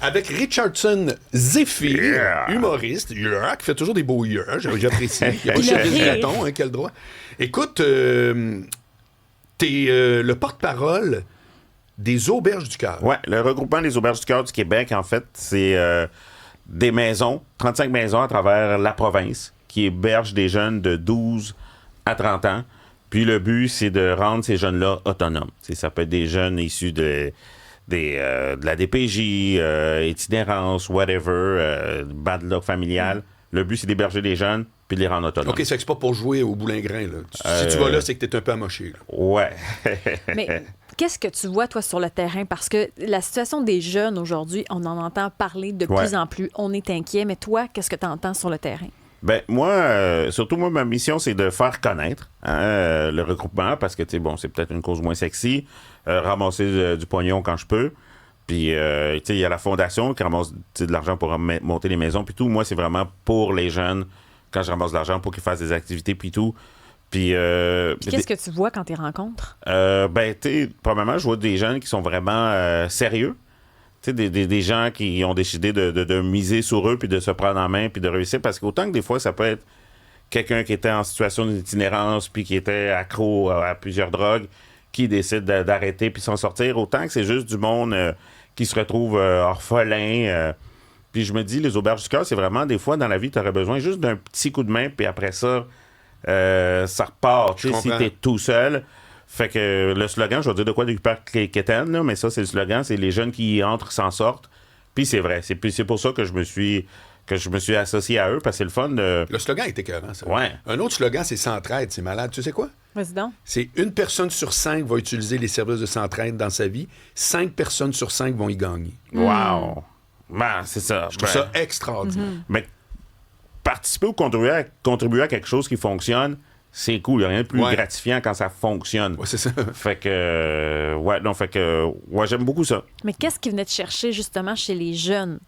avec Richardson Zephyr, humoriste, qui fait toujours des beaux yeux. J'apprécie. Il y a pas Chéril Gratton, quel droit. Écoute, t'es le porte-parole des Auberges du Cœur. Oui, le regroupement des Auberges du Cœur du Québec, en fait, c'est des maisons, 35 maisons à travers la province qui hébergent des jeunes de 12 à 30 ans. Puis le but, c'est de rendre ces jeunes-là autonomes. Ça peut être des jeunes issus de la DPJ, itinérance, whatever, bad luck familial. Le but, c'est d'héberger les jeunes puis de les rendre autonomes. OK, c'est pas pour jouer au boulingrin. Là. Si tu vas là, c'est que t'es un peu amoché. Là. Ouais. Mais qu'est-ce que tu vois, toi, sur le terrain? Parce que la situation des jeunes aujourd'hui, on en entend parler de plus en plus. On est inquiet. Mais toi, qu'est-ce que tu entends sur le terrain? Ben moi, surtout moi, ma mission, c'est de faire connaître le regroupement parce que, tu sais, bon, c'est peut-être une cause moins sexy. Ramasser du pognon quand je peux. Puis, tu sais, il y a la fondation qui ramasse de l'argent pour monter les maisons. Puis tout, moi, c'est vraiment pour les jeunes quand je ramasse de l'argent pour qu'ils fassent des activités. Puis tout. Puis qu'est-ce que tu vois quand tu les rencontres? Ben, tu sais, probablement, je vois des jeunes qui sont vraiment sérieux. Tu sais, des gens qui ont décidé de miser sur eux puis de se prendre en main puis de réussir. Parce qu'autant que des fois, ça peut être quelqu'un qui était en situation d'itinérance puis qui était accro à plusieurs drogues qui décide d'arrêter puis s'en sortir, autant que c'est juste du monde qui se retrouve orphelin. Puis je me dis, les Auberges du Cœur, c'est vraiment des fois dans la vie, tu aurais besoin juste d'un petit coup de main puis après ça, ça repart. Tu sais, si t'es tout seul. Fait que le slogan, je vais dire de quoi d'Hyper Quétaine, là, mais ça, c'est le slogan, c'est les jeunes qui y entrent s'en sortent. Puis c'est vrai. C'est pour ça que je me suis associé à eux, parce que c'est le fun de... Le slogan est écœurant, ça. Ouais. Un autre slogan, c'est Centraide, c'est malade. Tu sais quoi? Vas-y donc. C'est 1 personne sur 5 va utiliser les services de Centraide dans sa vie. 5 personnes sur 5 vont y gagner. Wow! Ben, c'est ça. Je trouve ça extraordinaire. Mais participer ou contribuer à quelque chose qui fonctionne, c'est cool. Il n'y a rien de plus gratifiant quand ça fonctionne. Ouais, c'est ça. Fait que, j'aime beaucoup ça. Mais qu'est-ce qui venait te chercher, justement, chez les jeunes?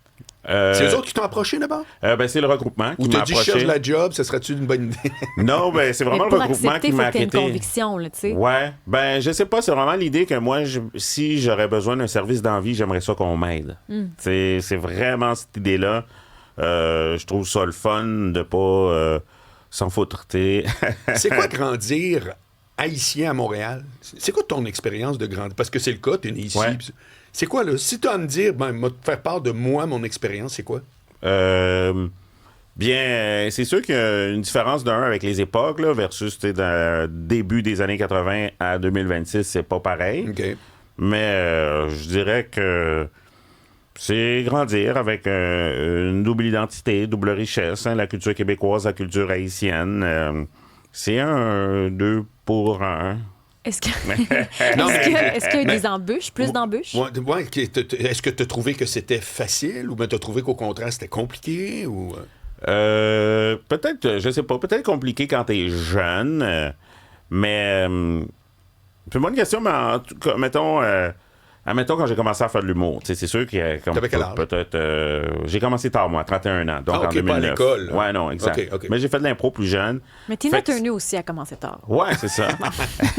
C'est eux autres qui t'ont approché d'abord? C'est le regroupement qui ou m'a t'as dit, approché. Je cherche la job, ça serait-tu une bonne idée? Non, ben c'est vraiment le regroupement qui m'a accepté. inquiété. Faut que t'aies une conviction, là, tu sais. Ouais, ben je sais pas, c'est vraiment l'idée que moi, si j'aurais besoin d'un service d'envie, j'aimerais ça qu'on m'aide. C'est vraiment cette idée-là. Je trouve ça le fun de pas s'en foutre, t'sais. C'est quoi grandir haïtien à Montréal? C'est quoi ton expérience de grandir? Parce que c'est le cas, t'es né ici. Ouais. C'est quoi, là? Si tu as à me dire, me faire part de moi, mon expérience, c'est quoi? Bien, c'est sûr qu'il y a une différence d'un avec les époques, là, versus dans le début des années 80 à 2026, c'est pas pareil. OK. Mais je dirais que c'est grandir avec une double identité, double richesse, hein, la culture québécoise, la culture haïtienne. C'est un 2 pour 1. Est-ce qu'il y a eu des embûches, plus d'embûches? Ouais, est-ce que tu as trouvé que c'était facile ou bien tu as trouvé qu'au contraire c'était compliqué? Ou... Peut-être, je sais pas, peut-être compliqué quand t'es jeune, mais c'est une bonne question, mais en tout cas, admettons quand j'ai commencé à faire de l'humour, c'est sûr qu'il y a comme t'avais quel âge? J'ai commencé tard, moi, à 31 ans, donc en 2009. Pas à l'école. Ouais, non, exact. OK. Mais j'ai fait de l'impro plus jeune. Mais Tina Turner aussi a commencé tard. Ouais, c'est ça.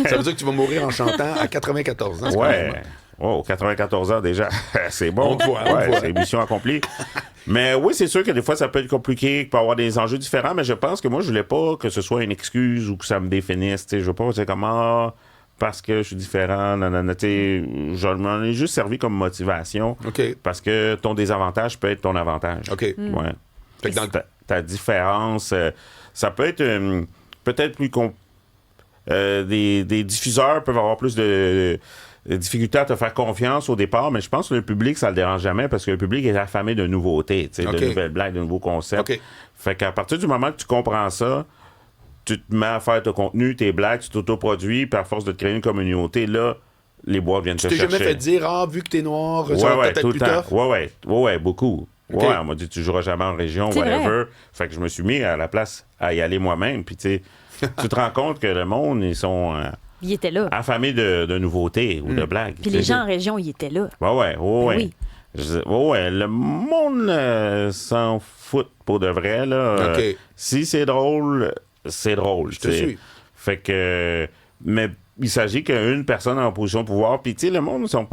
Ça veut dire que tu vas mourir en chantant à 94 ans. Ouais. Oh, 94 ans déjà, c'est bon. On te voit. C'est mission accomplie. Mais oui, c'est sûr que des fois, ça peut être compliqué, qu'il peut y avoir des enjeux différents, mais je pense que moi, je voulais pas que ce soit une excuse ou que ça me définisse. Je veux pas, c'est comme, parce que je suis différent, je m'en ai juste servi comme motivation. OK. Parce que ton désavantage peut être ton avantage. OK. Ouais. Fait que dans le... ta différence, ça peut être peut-être plus... des diffuseurs peuvent avoir plus de difficulté à te faire confiance au départ, mais je pense que le public, ça le dérange jamais parce que le public est affamé de nouveautés, de nouvelles blagues, de nouveaux concepts. OK. Fait qu'à partir du moment que tu comprends ça, tu te mets à faire ton contenu, tes blagues, tu t'autoproduis, puis à force de te créer une communauté, là, les boîtes viennent te chercher. Tu t'es jamais fait dire, vu que t'es noir, ça va peut-être tout plus le temps. tough? Ouais, beaucoup. Okay. Ouais, on m'a dit, tu joueras jamais en région, C'est whatever. vrai. Fait que je me suis mis à la place à y aller moi-même, puis tu sais, tu te rends compte que le monde, ils sont... Il était là. affamés de nouveautés ou de blagues. Puis les gens en région, ils étaient là. Ouais. Oui. Le monde s'en fout pour de vrai. Là. OK. Si c'est drôle, c'est drôle. Je te suis. Fait que... mais il s'agit qu'une personne en position de pouvoir. Puis, tu sais, le monde ne sont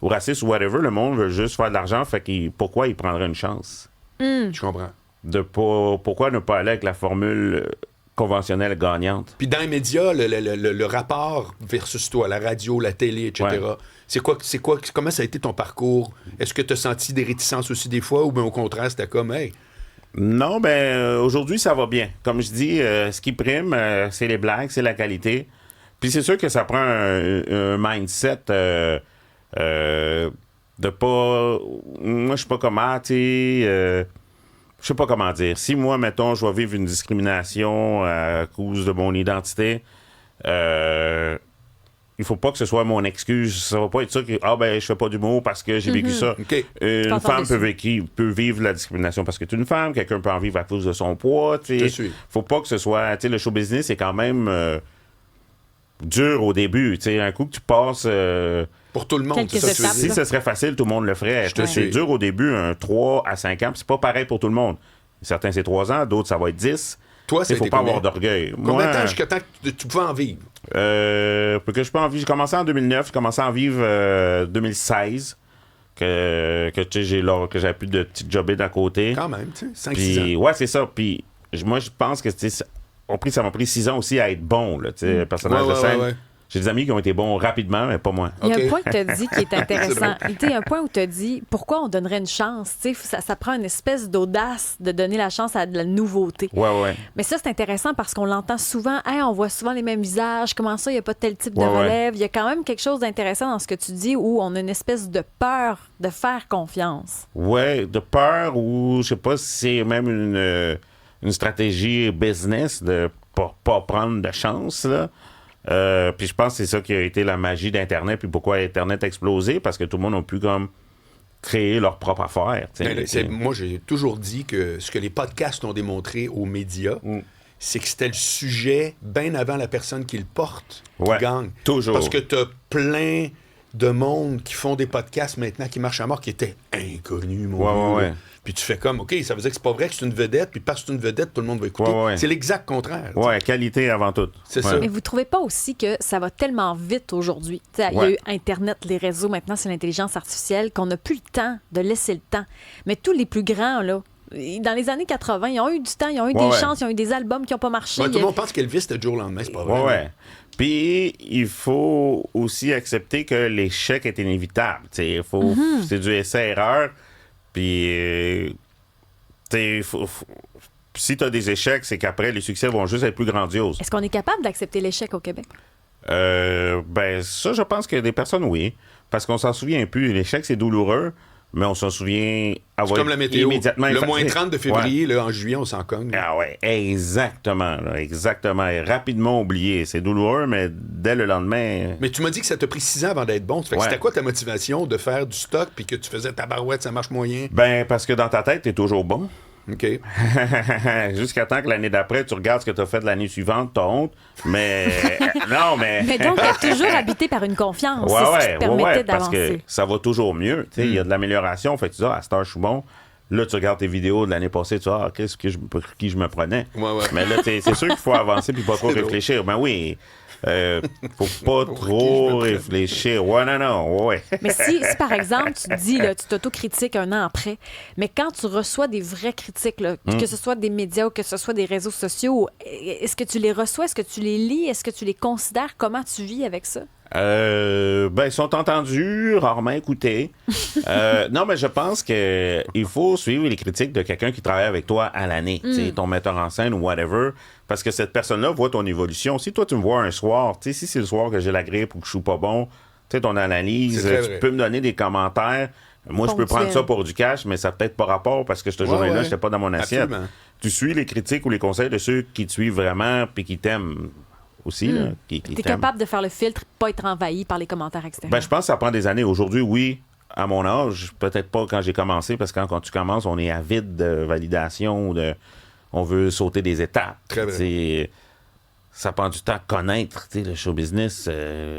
ou raciste ou whatever, le monde veut juste faire de l'argent, fait pourquoi il prendrait une chance? Je comprends. Pourquoi ne pas aller avec la formule conventionnelle gagnante? Puis dans les médias, le rapport versus toi, la radio, la télé, etc., comment ça a été ton parcours? Est-ce que tu as senti des réticences aussi des fois, ou bien au contraire, c'était comme, hey... Non, aujourd'hui, ça va bien. Comme je dis, ce qui prime, c'est les blagues, c'est la qualité. Puis c'est sûr que ça prend un mindset de pas... Moi, je suis pas comment, tu sais... je sais pas comment dire. Si moi, mettons, je vais vivre une discrimination à cause de mon identité, il faut pas que ce soit mon excuse. Ça va pas être ça que je fais pas d'humour parce que j'ai vécu ça. Okay. Une femme peut vivre la discrimination parce que tu es une femme. Quelqu'un peut en vivre à cause de son poids. Faut pas que ce soit... Le show business est quand même dur au début. Un coup que tu passes... Pour tout le monde. Si ce serait facile, tout le monde le ferait. C'est dur au début, 3 à 5 ans. Puis c'est pas pareil pour tout le monde. Certains, c'est 3 ans. D'autres, ça va être 10. Toi, il faut pas avoir d'orgueil. Combien de temps jusqu'à temps que tu pouvais en vivre? J'ai commencé en 2009. J'ai commencé à en vivre 2016. Que j'avais plus de petits jobs d'à côté. Quand même, tu sais, 5-6 ans. Ouais, c'est ça. Puis moi, je pense que ça m'a pris 6 ans aussi à être bon. Là, personnage de scène. Ouais. J'ai des amis qui ont été bons rapidement, mais pas moi. Il y a un point que tu as dit qui est intéressant. Il y a un point où tu as dit pourquoi on donnerait une chance. Ça prend une espèce d'audace de donner la chance à de la nouveauté. Ouais. Mais ça, c'est intéressant parce qu'on l'entend souvent. Hey, on voit souvent les mêmes visages. Comment ça, il n'y a pas tel type de relève? Il y a quand même quelque chose d'intéressant dans ce que tu dis où on a une espèce de peur de faire confiance. Ouais, de peur ou je sais pas si c'est même une stratégie business de pas prendre de chance, là. Puis je pense que c'est ça qui a été la magie d'Internet, puis pourquoi Internet a explosé, parce que tout le monde a pu comme créer leur propre affaire. Moi, j'ai toujours dit que ce que les podcasts ont démontré aux médias, c'est que c'était le sujet bien avant la personne qui le porte qui gagne. Toujours. Parce que tu as plein de monde qui font des podcasts maintenant qui marchent à mort, qui étaient inconnus, mon Dieu. Puis tu fais comme, OK, ça veut dire que c'est pas vrai que c'est une vedette, puis parce que c'est une vedette, tout le monde va écouter. C'est l'exact contraire. Ouais, qualité avant tout. C'est ça. Mais vous trouvez pas aussi que ça va tellement vite aujourd'hui? Il y a eu Internet, les réseaux, maintenant c'est l'intelligence artificielle, qu'on n'a plus le temps de laisser le temps. Mais tous les plus grands, là, dans les années 80, ils ont eu du temps, ils ont eu des chances, ils ont eu des albums qui n'ont pas marché. Tout le monde pense qu'Elvis, c'était du jour au lendemain, c'est pas vrai. Puis, il faut aussi accepter que l'échec est inévitable. C'est du essai-erreur. Puis, si tu as des échecs, c'est qu'après, les succès vont juste être plus grandioses. Est-ce qu'on est capable d'accepter l'échec au Québec? Ça, je pense que des personnes, oui. Parce qu'on s'en souvient plus. L'échec, c'est douloureux, mais on s'en souvient c'est comme la météo. Immédiatement. Le moins 30 de février, là, en juillet, on s'en cogne. Ah ouais, exactement. Exactement. Et rapidement oublié. C'est douloureux, mais dès le lendemain... Mais tu m'as dit que ça t'a pris 6 ans avant d'être bon. C'était quoi ta motivation de faire du stock puis que tu faisais ta barouette, ça marche moyen? Parce que dans ta tête, t'es toujours bon. OK. Jusqu'à temps que l'année d'après, tu regardes ce que tu as fait de l'année suivante, t'as honte. Mais non, mais... Mais donc, t'es toujours habité par une confiance. C'est ce qui te permettait parce d'avancer. que ça va toujours mieux. Il y a de l'amélioration. Fait que tu dis, à cette heure, je suis bon. Là, tu regardes tes vidéos de l'année passée, tu dis, pour qui je me prenais. Mais là, c'est sûr qu'il faut avancer puis pas trop réfléchir. Ben oui. Faut pas trop réfléchir. Ouais. Mais si par exemple, tu te dis, là, tu t'autocritiques un an après, mais quand tu reçois des vraies critiques, là, que ce soit des médias ou que ce soit des réseaux sociaux, est-ce que tu les reçois? Est-ce que tu les lis? Est-ce que tu les considères? Comment tu vis avec ça? Ils sont entendus, rarement écoutés. Non, mais je pense que il faut suivre les critiques de quelqu'un qui travaille avec toi à l'année, ton metteur en scène ou whatever, parce que cette personne-là voit ton évolution. Si toi, tu me vois un soir, si c'est le soir que j'ai la grippe ou que je suis pas bon, ton analyse, tu peux me donner des commentaires. Moi, je peux prendre ça pour du cash, mais ça n'a peut-être pas rapport parce que ce journée-là, je n'étais pas dans mon assiette. Absolument. Tu suis les critiques ou les conseils de ceux qui te suivent vraiment puis qui t'aiment. Aussi, là, qui t'es capable de faire le filtre, pas être envahi par les commentaires extérieurs. Je pense que ça prend des années. Aujourd'hui, oui, à mon âge, peut-être pas quand j'ai commencé, parce que quand tu commences, on est avide de validation, on veut sauter des étapes. Très vrai. Ça prend du temps à connaître le show business,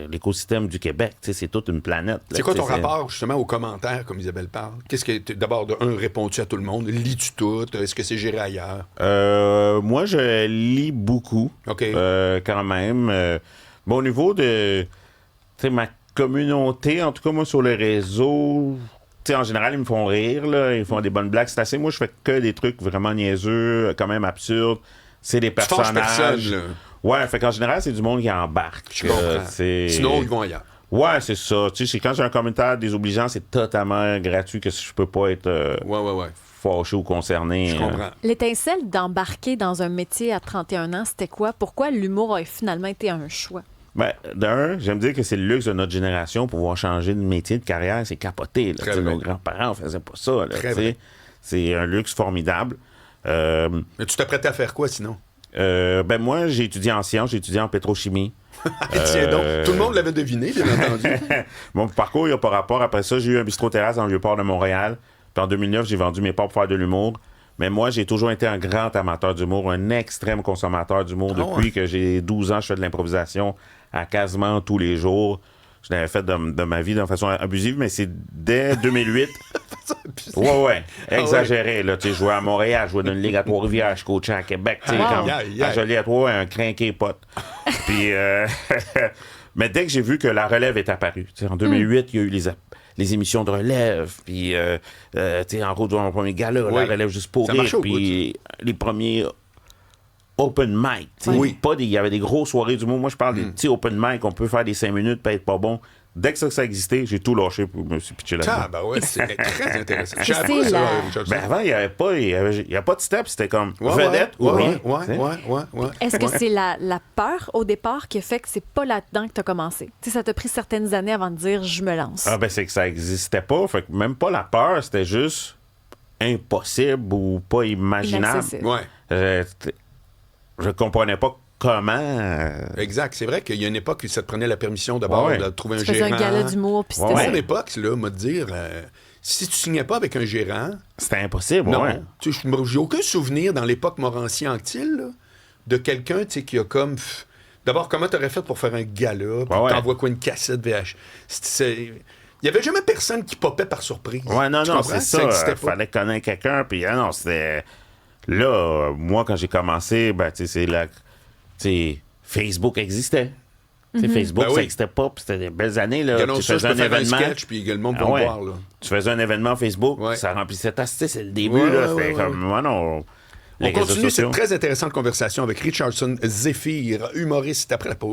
l'écosystème du Québec. C'est toute une planète. C'est quoi ton rapport, justement, aux commentaires, comme Isabelle parle? Qu'est-ce que d'abord, réponds-tu à tout le monde? Lis-tu tout? Est-ce que c'est géré ailleurs? Moi, je lis beaucoup. OK. Quand même. Au niveau de ma communauté, en tout cas, moi, sur les réseaux, tu sais, en général, ils me font rire, là, ils font des bonnes blagues. C'est assez, moi, je fais que des trucs vraiment niaiseux, quand même absurdes. C'est des personnages. Personne, là. Ouais, fait qu'en général, c'est du monde qui embarque. Je comprends. Sinon, ils vont ailleurs. Ouais, c'est ça. Tu sais, quand j'ai un commentaire désobligeant, c'est totalement gratuit que je peux pas être fâché ou concerné. Je comprends. L'étincelle d'embarquer dans un métier à 31 ans, c'était quoi? Pourquoi l'humour a finalement été un choix? Ben, d'un, j'aime dire que c'est le luxe de notre génération, pouvoir changer de métier, de carrière, c'est capoté. Là. Nos grands-parents ne faisaient pas ça. Là, c'est un luxe formidable. Mais tu t'apprêtais à faire quoi, sinon? Ben moi, j'ai étudié en sciences, j'ai étudié en pétrochimie. Tiens donc, tout le monde l'avait deviné, bien entendu. Mon parcours, il n'y a pas rapport. Après ça, j'ai eu un bistrot-terrasse dans le Vieux-Port de Montréal. Puis en 2009, j'ai vendu mes parts pour faire de l'humour. Mais moi, j'ai toujours été un grand amateur d'humour, un extrême consommateur d'humour. Depuis que j'ai 12 ans, je fais de l'improvisation à quasiment tous les jours. Je l'avais fait de ma vie d'une façon abusive, mais c'est dès 2008. Ouais, exagéré. Là, je jouais à Montréal, je jouais dans une ligue à Trois-Rivières, je coachais à Québec. À Joliette, un crinqué pote. Puis, mais dès que j'ai vu que la relève est apparue, en 2008, il y a eu les émissions de relève, puis en route dans mon premier gala, la relève juste pour rire, puis les premiers open mic. Il y avait des grosses soirées d'humour. Moi, je parle des petits open mic, on peut faire des 5 minutes, peut être pas bon. Dès que ça existait, j'ai tout lâché pour me pitcher là-dedans. Ah, ben ouais, c'est très intéressant. Ben avant, il n'y avait pas de step, c'était comme vedette ou rien. Est-ce que c'est la peur au départ qui a fait que c'est pas là-dedans que tu as commencé? T'sais, ça t'a pris certaines années avant de dire je me lance. Ah, ben c'est que ça n'existait pas. Fait que même pas la peur, c'était juste impossible ou pas imaginable. Je comprenais pas comment. Exact. C'est vrai qu'il y a une époque où ça te prenait la permission d'abord de trouver un gérant. Tu faisais un gala d'humour, puis c'était ça. Mon époque, là, m'a dire, si tu signais pas avec un gérant... C'était impossible, non. J'ai aucun souvenir dans l'époque Morancy-Anctil de quelqu'un qui a comme... D'abord, comment t'aurais fait pour faire un gala? Puis t'envoies quoi, une cassette VH? Il n'y avait jamais personne qui popait par surprise. Ouais, non, c'est ça. Il fallait connaître quelqu'un, puis non, c'était... Là, moi, quand j'ai commencé, ben, c'est là... Facebook existait. Facebook, ça n'existait pas, puis c'était des belles années. Là. Tu faisais un événement. Sketch, puis le monde va voir. Là. Tu faisais un événement Facebook, ça remplissait ta cité, c'est le début. C'était comme, moi, non. On continue cette très intéressante conversation avec Richardson Zephyr, humoriste, après la pause.